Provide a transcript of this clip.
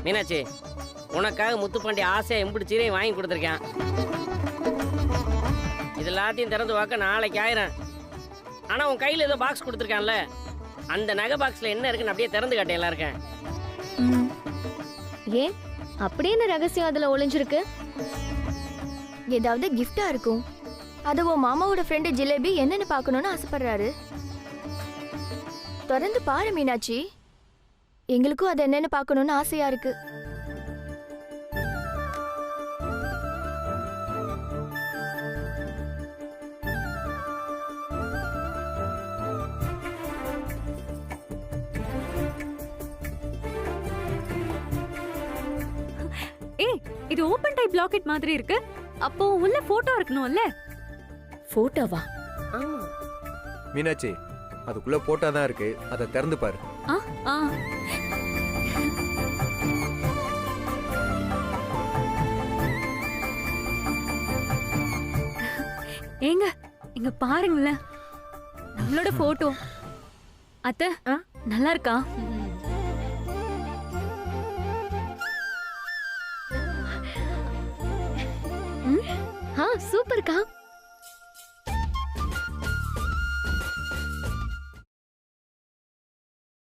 மீனாட்சி, உனக்காக முத்துப்பாண்டி ஆசையா எம்பிடி சீரையும் வாங்கி கொடுத்துருக்கேன். இது எல்லாத்தையும் திறந்து பார்க்க நாளைக்கு ஆயிரம். ஆனா உன் கையில ஏதோ பாக்ஸ் கொடுத்துருக்கான்ல, அந்த நகை பாக்ஸ்ல என்ன இருக்குன்னு அப்படியே திறந்து காட்டேன் எல்லாருக்கும். ஏன் அப்படி என்ன ரகசியம் அதுல ஒளிஞ்சிருக்கு? ஏதாவது கிஃப்டா இருக்கும். அது உன் மாமாவோட ஃப்ரெண்டு ஜிலேபி என்னன்னு பார்க்கணும்னு ஆசைப்படுறாரு. தொடர்ந்து பாரு மீனாட்சி, எங்களுக்கும் அது என்னன்னு பார்க்கணும்னு ஆசையா இருக்கு. ஏய், இது ஓபன் டைப் லாக்கெட் மாதிரி இருக்கு. அப்போ உள்ள போட்டோ இருக்கணும்ல? போட்டோவா? ஆமா மீனாட்சி, அதுக்குள்ள போட்டோ தான் இருக்கு, அதை திறந்து பாரு. ஆ ஆ ஏங்க, இங்க பாருங்களேன், நம்மளோட போட்டோ. அத்தை, நல்லா இருக்கா? சூப்பர்க்கா.